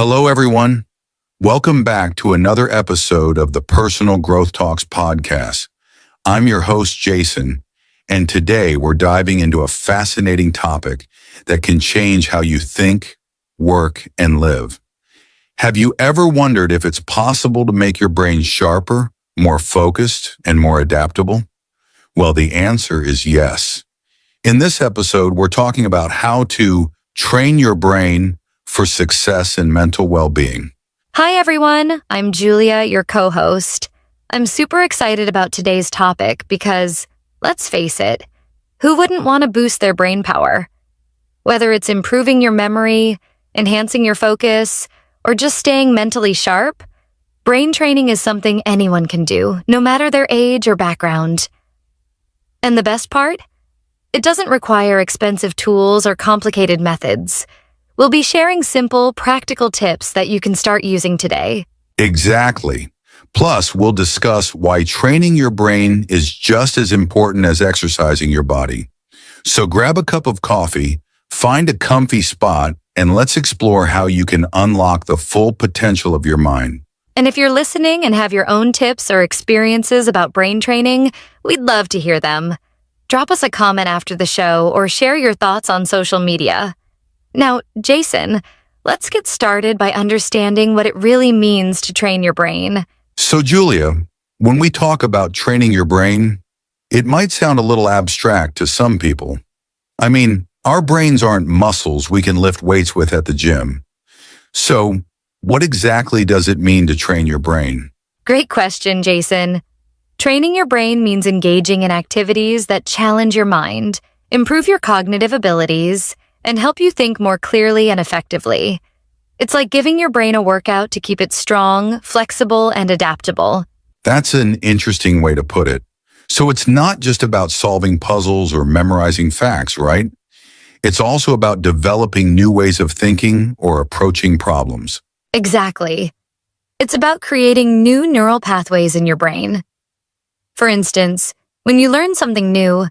Hello, everyone. Welcome back to another episode of the Personal Growth Talks podcast. I'm your host, Jason, and today we're diving into a fascinating topic that can change how you think, work, and live. Have you ever wondered if it's possible to make your brain sharper, more focused, and more adaptable? Well, the answer is yes. In this episode, we're talking about how to train your brain for success and mental well-being. Hi, everyone. I'm Julia, your co-host. I'm super excited about today's topic because, let's face it, who wouldn't want to boost their brain power? Whether it's improving your memory, enhancing your focus, or just staying mentally sharp, brain training is something anyone can do, no matter their age or background. And the best part? It doesn't require expensive tools or complicated methods. We'll be sharing simple, practical tips that you can start using today. Exactly. Plus, we'll discuss why training your brain is just as important as exercising your body. So grab a cup of coffee, find a comfy spot, and let's explore how you can unlock the full potential of your mind. And if you're listening and have your own tips or experiences about brain training, we'd love to hear them. Drop us a comment after the show or share your thoughts on social media. Now, Jason, let's get started by understanding what it really means to train your brain. So, Julia, when we talk about training your brain, it might sound a little abstract to some people. I mean, our brains aren't muscles we can lift weights with at the gym. So, what exactly does it mean to train your brain? Great question, Jason. Training your brain means engaging in activities that challenge your mind, improve your cognitive abilities, and help you think more clearly and effectively. It's like giving your brain a workout to keep it strong, flexible, and adaptable. That's an interesting way to put it. So it's not just about solving puzzles or memorizing facts, right? It's also about developing new ways of thinking or approaching problems. Exactly. It's about creating new neural pathways in your brain. For instance, when you learn something new,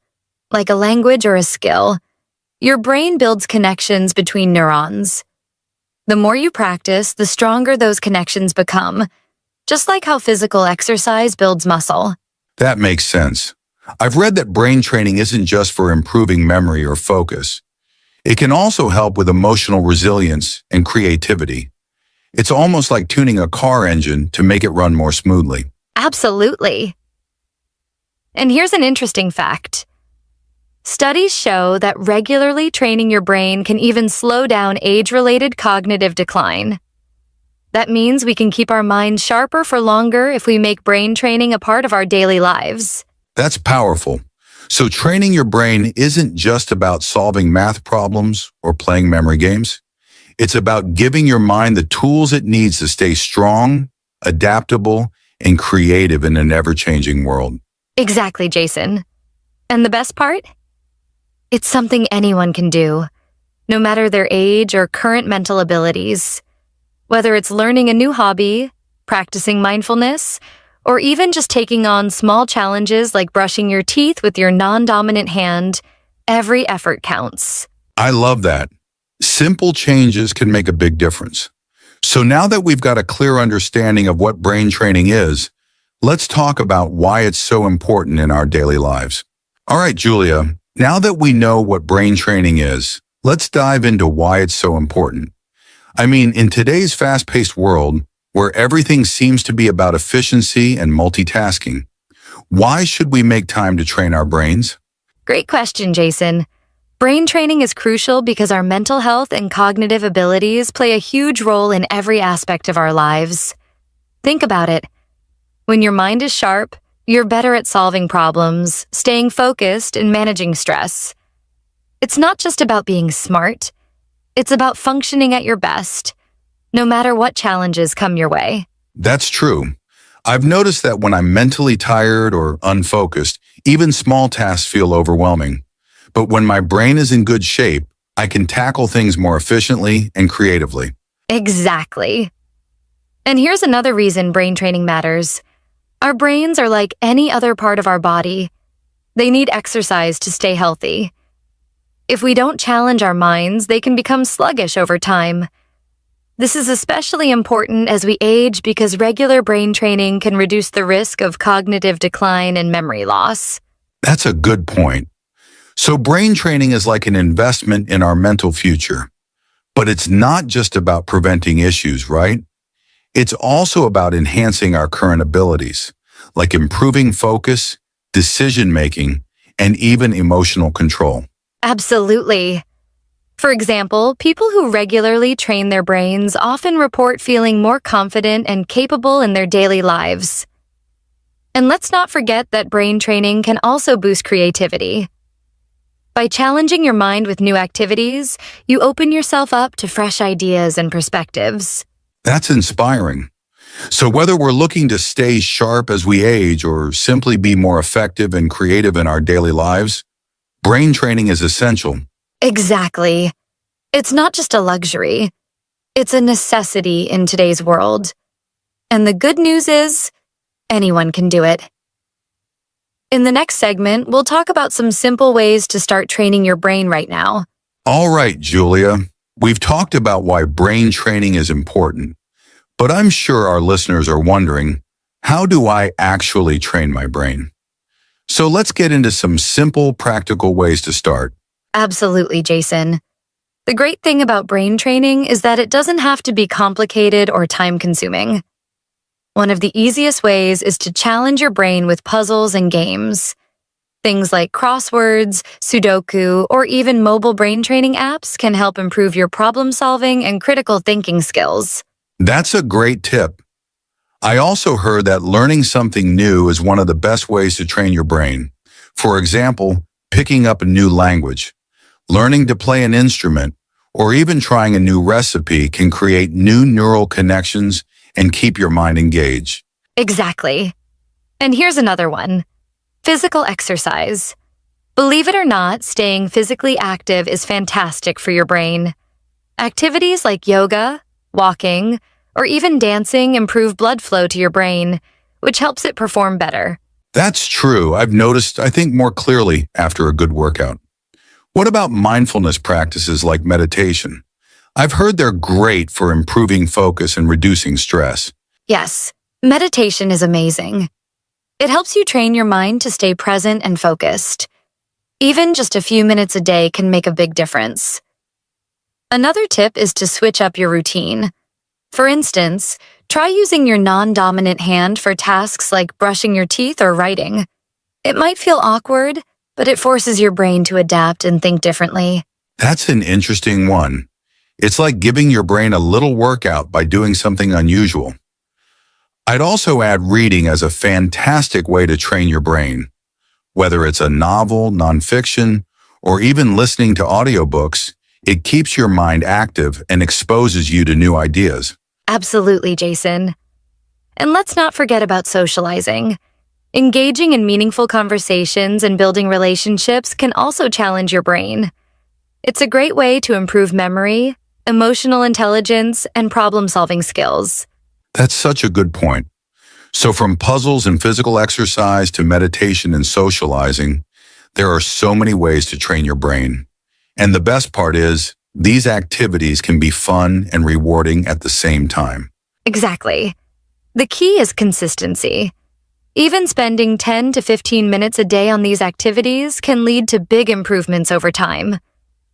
like a language or a skill, your brain builds connections between neurons. The more you practice, the stronger those connections become, just like how physical exercise builds muscle. That makes sense. I've read that brain training isn't just for improving memory or focus. It can also help with emotional resilience and creativity. It's almost like tuning a car engine to make it run more smoothly. Absolutely. And here's an interesting fact. Studies show that regularly training your brain can even slow down age-related cognitive decline. That means we can keep our minds sharper for longer if we make brain training a part of our daily lives. That's powerful. So training your brain isn't just about solving math problems or playing memory games. It's about giving your mind the tools it needs to stay strong, adaptable, and creative in an ever-changing world. Exactly, Jason. And the best part? It's something anyone can do, no matter their age or current mental abilities. Whether it's learning a new hobby, practicing mindfulness, or even just taking on small challenges like brushing your teeth with your non-dominant hand, every effort counts. I love that. Simple changes can make a big difference. So now that we've got a clear understanding of what brain training is, let's talk about why it's so important in our daily lives. All right, Julia, now that we know what brain training is, let's dive into why it's so important. I mean, in today's fast-paced world, where everything seems to be about efficiency and multitasking, why should we make time to train our brains? Great question, Jason. Brain training is crucial because our mental health and cognitive abilities play a huge role in every aspect of our lives. Think about it. When your mind is sharp, you're better at solving problems, staying focused, and managing stress. It's not just about being smart. It's about functioning at your best, no matter what challenges come your way. That's true. I've noticed that when I'm mentally tired or unfocused, even small tasks feel overwhelming. But when my brain is in good shape, I can tackle things more efficiently and creatively. Exactly. And here's another reason brain training matters. Our brains are like any other part of our body. They need exercise to stay healthy. If we don't challenge our minds, they can become sluggish over time. This is especially important as we age because regular brain training can reduce the risk of cognitive decline and memory loss. That's a good point. So brain training is like an investment in our mental future. But it's not just about preventing issues, right? It's also about enhancing our current abilities, like improving focus, decision-making, and even emotional control. Absolutely. For example, people who regularly train their brains often report feeling more confident and capable in their daily lives. And let's not forget that brain training can also boost creativity. By challenging your mind with new activities, you open yourself up to fresh ideas and perspectives. That's inspiring. So whether we're looking to stay sharp as we age or simply be more effective and creative in our daily lives, brain training is essential. Exactly. It's not just a luxury. It's a necessity in today's world. And the good news is, anyone can do it. In the next segment, we'll talk about some simple ways to start training your brain right now. All right, Julia, we've talked about why brain training is important, but I'm sure our listeners are wondering, how do I actually train my brain? So let's get into some simple, practical ways to start. Absolutely, Jason. The great thing about brain training is that it doesn't have to be complicated or time-consuming. One of the easiest ways is to challenge your brain with puzzles and games. Things like crosswords, Sudoku, or even mobile brain training apps can help improve your problem-solving and critical thinking skills. That's a great tip. I also heard that learning something new is one of the best ways to train your brain. For example, picking up a new language, learning to play an instrument, or even trying a new recipe can create new neural connections and keep your mind engaged. Exactly. And here's another one. Physical exercise. Believe it or not, staying physically active is fantastic for your brain. Activities like yoga, walking, or even dancing improve blood flow to your brain, which helps it perform better. That's true. I've noticed I think more clearly after a good workout. What about mindfulness practices like meditation? I've heard they're great for improving focus and reducing stress. Yes, meditation is amazing. It helps you train your mind to stay present and focused. Even just a few minutes a day can make a big difference. Another tip is to switch up your routine. For instance, try using your non-dominant hand for tasks like brushing your teeth or writing. It might feel awkward, but it forces your brain to adapt and think differently. That's an interesting one. It's like giving your brain a little workout by doing something unusual. I'd also add reading as a fantastic way to train your brain. Whether it's a novel, nonfiction, or even listening to audiobooks, it keeps your mind active and exposes you to new ideas. Absolutely, Jason. And let's not forget about socializing. Engaging in meaningful conversations and building relationships can also challenge your brain. It's a great way to improve memory, emotional intelligence, and problem-solving skills. That's such a good point. So from puzzles and physical exercise to meditation and socializing, there are so many ways to train your brain. And the best part is, these activities can be fun and rewarding at the same time. Exactly. The key is consistency. Even spending 10 to 15 minutes a day on these activities can lead to big improvements over time.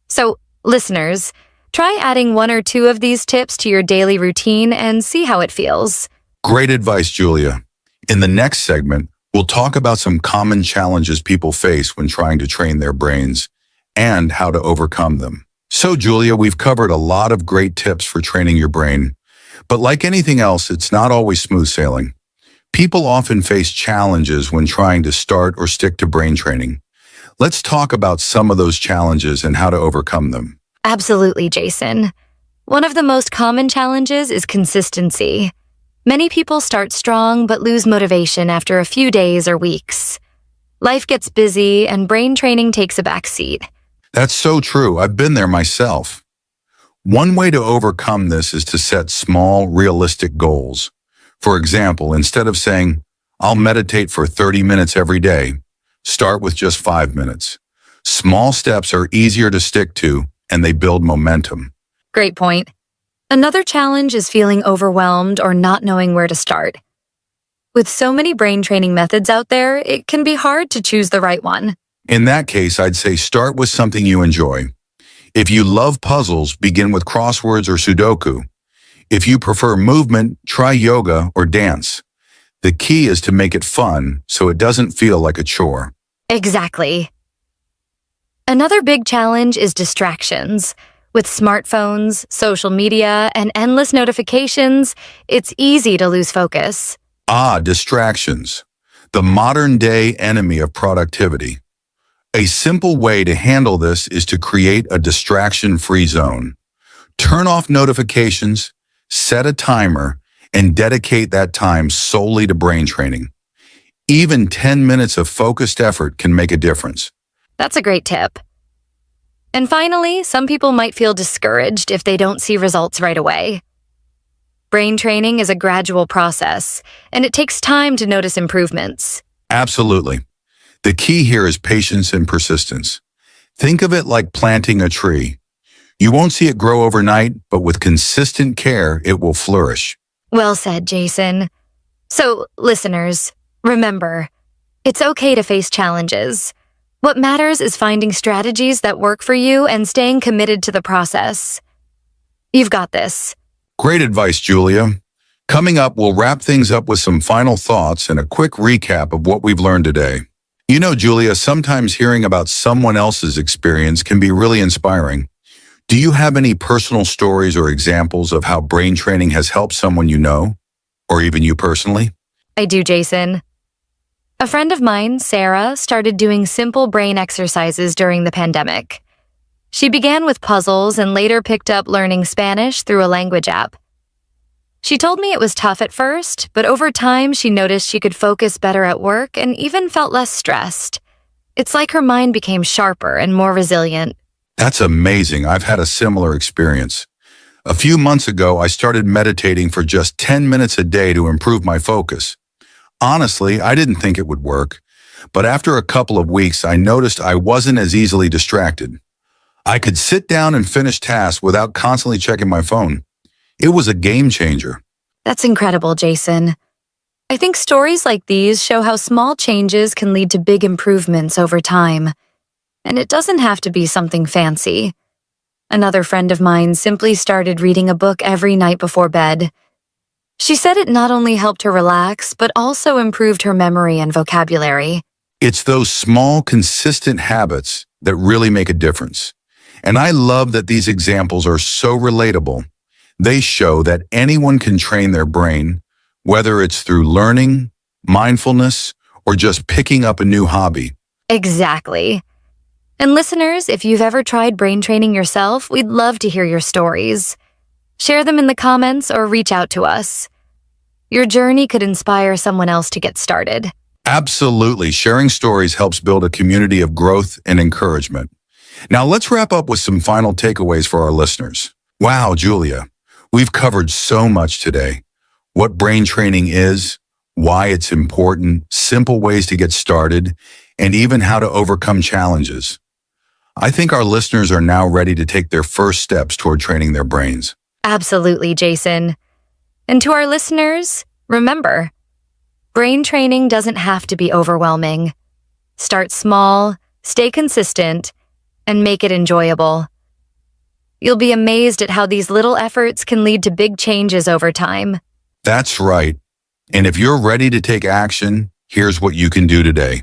So, listeners, try adding one or two of these tips to your daily routine and see how it feels. Great advice, Julia. In the next segment, we'll talk about some common challenges people face when trying to train their brains and how to overcome them. So, Julia, we've covered a lot of great tips for training your brain. But like anything else, it's not always smooth sailing. People often face challenges when trying to start or stick to brain training. Let's talk about some of those challenges and how to overcome them. Absolutely, Jason. One of the most common challenges is consistency. Many people start strong but lose motivation after a few days or weeks. Life gets busy and brain training takes a backseat. That's so true. I've been there myself. One way to overcome this is to set small, realistic goals. For example, instead of saying, I'll meditate for 30 minutes every day, start with just 5 minutes. Small steps are easier to stick to, and they build momentum. Great point. Another challenge is feeling overwhelmed or not knowing where to start. With so many brain training methods out there, it can be hard to choose the right one. In that case, I'd say start with something you enjoy. If you love puzzles, begin with crosswords or Sudoku. If you prefer movement, try yoga or dance. The key is to make it fun so it doesn't feel like a chore. Exactly. Another big challenge is distractions. With smartphones, social media, and endless notifications, it's easy to lose focus. Distractions. The modern-day enemy of productivity. A simple way to handle this is to create a distraction-free zone. Turn off notifications, set a timer, and dedicate that time solely to brain training. Even 10 minutes of focused effort can make a difference. That's a great tip. And finally, some people might feel discouraged if they don't see results right away. Brain training is a gradual process, and it takes time to notice improvements. Absolutely. The key here is patience and persistence. Think of it like planting a tree. You won't see it grow overnight, but with consistent care, it will flourish. Well said, Jason. So, listeners, remember, it's okay to face challenges. What matters is finding strategies that work for you and staying committed to the process. You've got this. Great advice, Julia. Coming up, we'll wrap things up with some final thoughts and a quick recap of what we've learned today. You know, Julia, sometimes hearing about someone else's experience can be really inspiring. Do you have any personal stories or examples of how brain training has helped someone you know, or even you personally? I do, Jason. A friend of mine, Sarah, started doing simple brain exercises during the pandemic. She began with puzzles and later picked up learning Spanish through a language app. She told me it was tough at first, but over time she noticed she could focus better at work and even felt less stressed. It's like her mind became sharper and more resilient. That's amazing. I've had a similar experience. A few months ago, I started meditating for just 10 minutes a day to improve my focus. Honestly, I didn't think it would work, but after a couple of weeks, I noticed I wasn't as easily distracted. I could sit down and finish tasks without constantly checking my phone. It was a game changer. That's incredible, Jason. I think stories like these show how small changes can lead to big improvements over time. And it doesn't have to be something fancy. Another friend of mine simply started reading a book every night before bed. She said it not only helped her relax, but also improved her memory and vocabulary. It's those small, consistent habits that really make a difference. And I love that these examples are so relatable. They show that anyone can train their brain, whether it's through learning, mindfulness, or just picking up a new hobby. Exactly. And listeners, if you've ever tried brain training yourself, we'd love to hear your stories. Share them in the comments or reach out to us. Your journey could inspire someone else to get started. Absolutely. Sharing stories helps build a community of growth and encouragement. Now let's wrap up with some final takeaways for our listeners. Wow, Julia, we've covered so much today. What brain training is, why it's important, simple ways to get started, and even how to overcome challenges. I think our listeners are now ready to take their first steps toward training their brains. Absolutely, Jason. And to our listeners, remember, brain training doesn't have to be overwhelming. Start small, stay consistent, and make it enjoyable. You'll be amazed at how these little efforts can lead to big changes over time. That's right. And if you're ready to take action, here's what you can do today.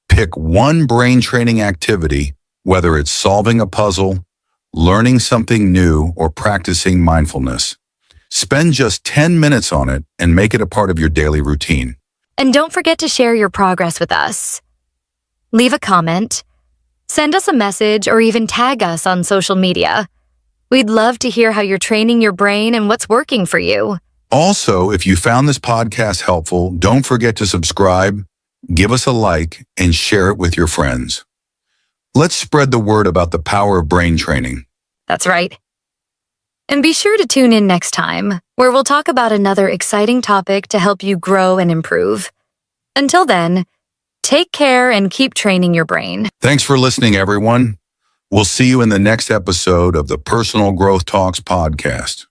Pick one brain training activity, whether it's solving a puzzle, learning something new, or practicing mindfulness. Spend just 10 minutes on it and make it a part of your daily routine. And don't forget to share your progress with us. Leave a comment, send us a message, or even tag us on social media. We'd love to hear how you're training your brain and what's working for you. Also, if you found this podcast helpful, don't forget to subscribe, give us a like, and share it with your friends. Let's spread the word about the power of brain training. That's right. And be sure to tune in next time, where we'll talk about another exciting topic to help you grow and improve. Until then, take care and keep training your brain. Thanks for listening, everyone. We'll see you in the next episode of the Personal Growth Talks podcast.